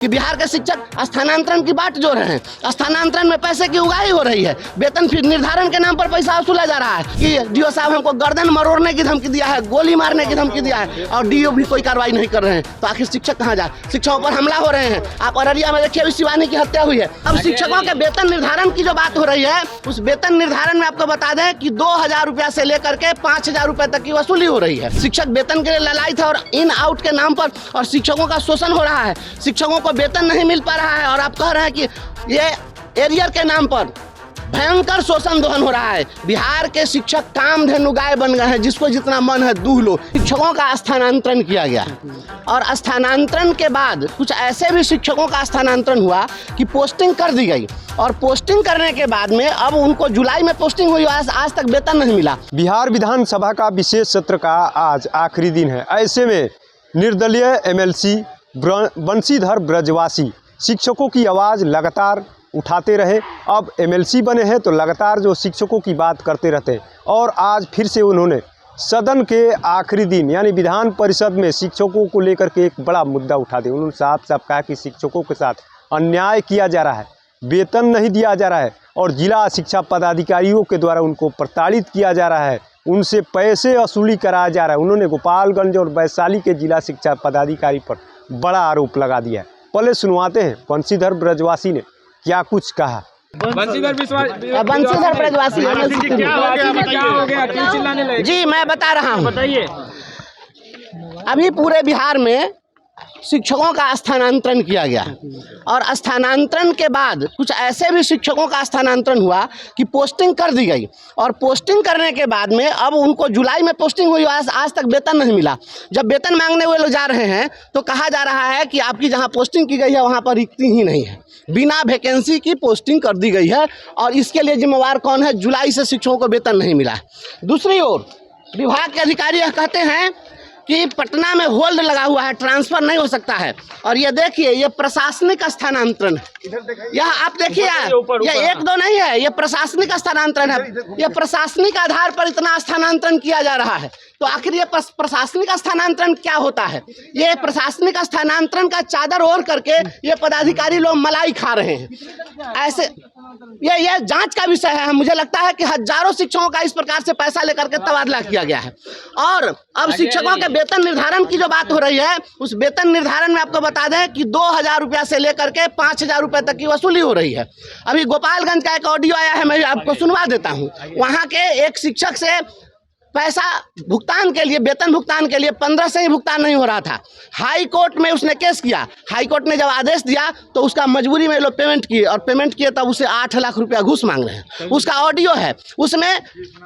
कि बिहार के शिक्षक स्थानांतरण की बात जोड़ रहे हैं। स्थानांतरण में पैसे की उगाही हो रही है, वेतन फिर निर्धारण के नाम पर पैसा वसूला जा रहा है कि डीओ साहब हमको गर्दन मरोड़ने की धमकी दिया है, गोली मारने की धमकी दिया है और डीओ भी कोई कार्रवाई नहीं कर रहे हैं। तो आखिर शिक्षक कहाँ जाए? शिक्षकों पर हमला हो रहे हैं। आप अररिया में देखिए शिवानी की हत्या हुई है। अब शिक्षकों के वेतन निर्धारण की जो बात हो रही है, उस वेतन निर्धारण में आपको बता दें कि 2000 रुपया से लेकर के 5000 रुपए तक की वसूली हो रही है। शिक्षक वेतन के लिए ललायत है और इन आउट के नाम पर और शिक्षकों का शोषण हो रहा है। शिक्षकों को वेतन नहीं मिल पा रहा है और आप कह रहे हैं कि ये एरियर के नाम पर भयंकर शोषण दोहन हो रहा है। बिहार के शिक्षक कामधेनु गाय बन गए हैं, जिसको जितना मन है दूह लो। शिक्षकों का स्थानांतरण किया गया और स्थानांतरण के बाद कुछ ऐसे भी शिक्षकों का स्थानांतरण हुआ कि पोस्टिंग कर दी गई और पोस्टिंग करने के बाद में अब उनको जुलाई में पोस्टिंग हुई, आज तक वेतन नहीं मिला। बिहार विधानसभा का विशेष सत्र का आज आखिरी दिन है। ऐसे में निर्दलीय एमएलसी बंशीधर ब्रजवासी शिक्षकों की आवाज़ लगातार उठाते रहे। अब एमएलसी बने हैं तो लगातार जो शिक्षकों की बात करते रहते हैं और आज फिर से उन्होंने सदन के आखिरी दिन यानी विधान परिषद में शिक्षकों को लेकर के एक बड़ा मुद्दा उठा दिया। उन्होंने साफ साफ कहा कि शिक्षकों के साथ अन्याय किया जा रहा है, वेतन नहीं दिया जा रहा है और जिला शिक्षा पदाधिकारियों के द्वारा उनको प्रताड़ित किया जा रहा है, उनसे पैसे वसूली कराया जा रहा है। उन्होंने गोपालगंज और वैशाली के जिला शिक्षा पदाधिकारी पर बड़ा आरोप लगा दिया है। पहले सुनवाते हैं बंशीधर ब्रजवासी ने क्या कुछ कहा। बंशीधर ब्रजवासी जी, मैं बता रहा हूँ। बताइए। अभी पूरे बिहार में शिक्षकों का स्थानांतरण किया गया और स्थानांतरण के बाद कुछ ऐसे भी शिक्षकों का स्थानांतरण हुआ कि पोस्टिंग कर दी गई और पोस्टिंग करने के बाद में अब उनको जुलाई में पोस्टिंग हुई, आज तक वेतन नहीं मिला। जब वेतन मांगने हुए लोग जा रहे हैं तो कहा जा रहा है कि आपकी जहां पोस्टिंग की गई है वहां पर रिक्ति ही नहीं है, बिना वैकेंसी की पोस्टिंग कर दी गई है और इसके लिए जिम्मेवार कौन है? जुलाई से शिक्षकों को वेतन नहीं मिला। दूसरी ओर विभाग के अधिकारी यह कहते हैं कि पटना में होल्ड लगा हुआ है, ट्रांसफर नहीं हो सकता है। और ये देखिए, ये प्रशासनिक स्थानांतरण है। यह आप देखिए, ये एक दो नहीं है, ये प्रशासनिक स्थानांतरण है। ये प्रशासनिक आधार पर इतना स्थानांतरण किया जा रहा है। तो आखिर ये प्रशासनिक स्थानांतरण क्या होता है? ये प्रशासनिक स्थानांतरण का चादर ओढ़ करके ये पदाधिकारी लोग मलाई खा रहे हैं। ऐसे ये जांच का विषय है। मुझे लगता है कि हजारों शिक्षकों का इस प्रकार से पैसा लेकर के तबादला किया गया है। और अब शिक्षकों के वेतन निर्धारण की जो बात हो रही है, उस वेतन निर्धारण में आपको बता दें कि 2000 रुपया से लेकर के 5000 रुपए तक की वसूली हो रही है। अभी गोपालगंज का एक ऑडियो आया है, मैं आपको सुनवा देता हूँ। वहाँ के एक शिक्षक से पैसा भुगतान के लिए, वेतन भुगतान के लिए 15 से ही भुगतान नहीं हो रहा था। हाई कोर्ट में उसने केस किया। हाई कोर्ट ने जब आदेश दिया तो उसका मजबूरी में लोग पेमेंट किए और पेमेंट किए तब उसे 8 लाख रुपया घूस मांग रहे हैं। उसका ऑडियो है, उसमें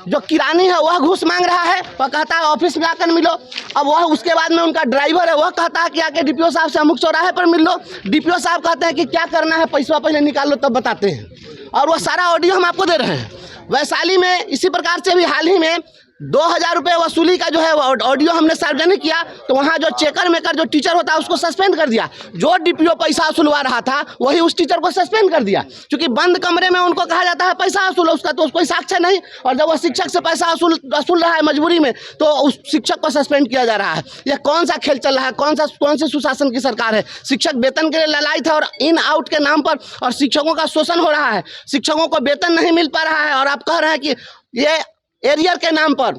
जो किरानी है वह घूस मांग रहा है, वह कहता है ऑफिस में आकर मिलो। अब वह उसके बाद में उनका ड्राइवर है, वह कहता है कि आके डीपीओ साहब से अमुक चौराहे पर मिल लो। डीपीओ साहब कहते हैं कि क्या करना है, पैसा पहले निकाल लो तब बताते हैं। और वह सारा ऑडियो हम आपको दे रहे हैं। वैशाली में इसी प्रकार से भी हाल ही में 2000 रुपये वसूली का जो है ऑडियो हमने सार्वजनिक किया तो वहाँ जो चेकर मेकर जो टीचर होता है उसको सस्पेंड कर दिया। जो डीपीओ पैसा वसूलवा रहा था वही उस टीचर को सस्पेंड कर दिया, क्योंकि बंद कमरे में उनको कहा जाता है पैसा वसूलो, उसका तो कोई साक्ष्य नहीं। और जब वह शिक्षक से पैसा वसूल रहा है मजबूरी में तो उस शिक्षक को सस्पेंड किया जा रहा है। यह कौन सा खेल चल रहा है? कौन सी सुशासन की सरकार है? शिक्षक वेतन के लिए ललायत है और इन आउट के नाम पर और शिक्षकों का शोषण हो रहा है। शिक्षकों को वेतन नहीं मिल पा रहा है और आप कह रहे हैं कि ये एरियर के नाम पर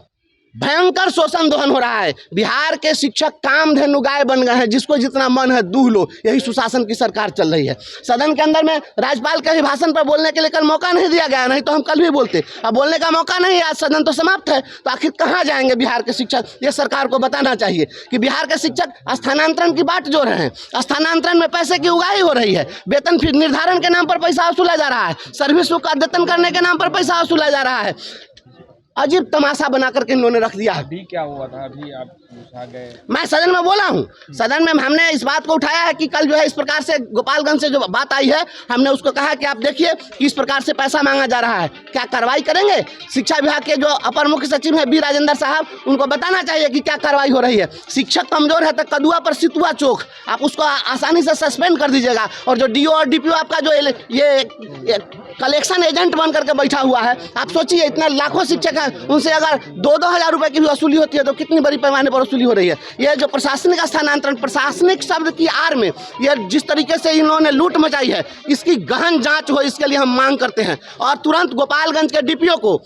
भयंकर शोषण दोहन हो रहा है। बिहार के शिक्षक कामधेनु गाय बन गए हैं, जिसको जितना मन है दूह लो। यही सुशासन की सरकार चल रही है। सदन के अंदर में राज्यपाल के भाषण पर बोलने के लिए कल मौका नहीं दिया गया, नहीं तो हम कल भी बोलते। अब बोलने का मौका नहीं, आज सदन तो समाप्त है। तो आखिर कहाँ जाएंगे बिहार के शिक्षक? ये सरकार को बताना चाहिए कि बिहार के शिक्षक स्थानांतरण की बात जोड़ रहे हैं। स्थानांतरण में पैसे की उगाही हो रही है, वेतन फिर निर्धारण के नाम पर पैसा वसूला जा रहा है, सर्विस को अद्यतन करने के नाम पर पैसा वसूला जा रहा है। अजीब तमाशा बना करके इन्होंने रख दिया। अभी क्या हुआ था? अभी आप आ गए। मैं सदन में बोला हूँ, सदन में हमने इस बात को उठाया है कि कल जो है इस प्रकार से गोपालगंज से जो बात आई है, हमने उसको कहा कि आप देखिए किस प्रकार से पैसा मांगा जा रहा है, क्या कार्रवाई करेंगे? शिक्षा विभाग के जो अपर मुख्य सचिव है बी राजेंद्र साहब, उनको बताना चाहिए कि क्या कार्रवाई हो रही है। शिक्षक कमजोर है तो कदुआ पर सितुआ चोक, आप उसको आसानी से सस्पेंड कर दीजिएगा। और जो डीओ और डीपीओ आपका जो ये कलेक्शन एजेंट बन करके बैठा हुआ है। आप सोचिए, इतना लाखों शिक्षक हैं, उनसे अगर 2-2 हज़ार रुपये की भी वसूली होती है तो कितनी बड़ी पैमाने पर वसूली हो रही है। ये जो प्रशासनिक स्थानांतरण, प्रशासनिक शब्द की आड़ में ये जिस तरीके से इन्होंने लूट मचाई है, इसकी गहन जांच हो, इसके लिए हम मांग करते हैं। और तुरंत गोपालगंज के डीपीओ को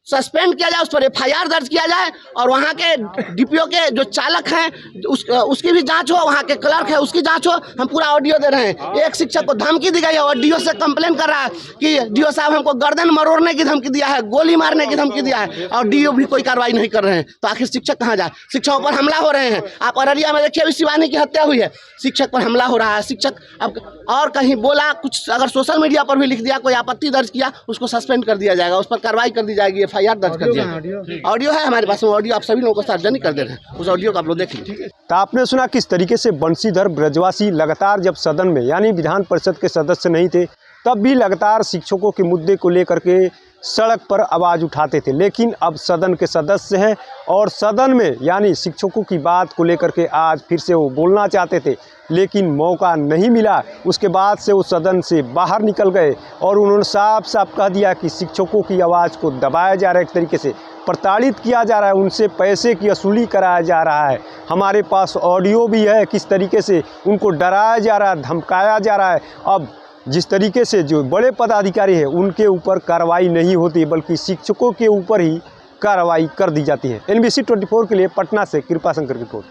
सस्पेंड किया जाए, उस पर FIR दर्ज किया जाए, और वहाँ के डीपीओ के जो चालक हैं उसकी भी जांच हो, वहाँ के क्लर्क है उसकी जांच हो। हम पूरा ऑडियो दे रहे हैं। एक शिक्षक को धमकी दी गई है और DO से कंप्लेन कर रहा है कि DO साहब हमको गर्दन मरोड़ने की धमकी दिया है, गोली मारने की धमकी दिया है, और DO भी कोई कार्रवाई नहीं कर रहे हैं। तो आखिर शिक्षक कहाँ जाए? शिक्षकों पर हमला हो रहे हैं। आप अररिया में देखिए, अभी शिवानी की हत्या हुई है, शिक्षक पर हमला हो रहा है। शिक्षक अब और कहीं बोला कुछ, अगर सोशल मीडिया पर भी लिख दिया, कोई आपत्ति दर्ज किया, उसको सस्पेंड कर दिया जाएगा, उस पर कार्रवाई कर दी जाएगी, FIR दर्ज कर दिया। ऑडियो है हमारे पास, ऑडियो आप सभी लोगों को सार्वजनिक कर दे रहे हैं, उस ऑडियो को आप लोग देख लीजिए। तो आपने सुना किस तरीके से बंशीधर ब्रजवासी लगातार जब सदन में यानी विधान परिषद के सदस्य नहीं थे तब भी लगातार शिक्षकों के मुद्दे को लेकर के सड़क पर आवाज़ उठाते थे, लेकिन अब सदन के सदस्य हैं और सदन में यानी शिक्षकों की बात को लेकर के आज फिर से वो बोलना चाहते थे, लेकिन मौका नहीं मिला। उसके बाद से वो सदन से बाहर निकल गए और उन्होंने साफ साफ कह दिया कि शिक्षकों की आवाज़ को दबाया जा रहा है, एक तरीके से प्रताड़ित किया जा रहा है, उनसे पैसे की वसूली कराया जा रहा है। हमारे पास ऑडियो भी है किस तरीके से उनको डराया जा रहा है, धमकाया जा रहा है। अब जिस तरीके से जो बड़े पदाधिकारी हैं उनके ऊपर कार्रवाई नहीं होती, बल्कि शिक्षकों के ऊपर ही कार्रवाई कर दी जाती है। NBC 24 के लिए पटना से कृपाशंकर की रिपोर्ट।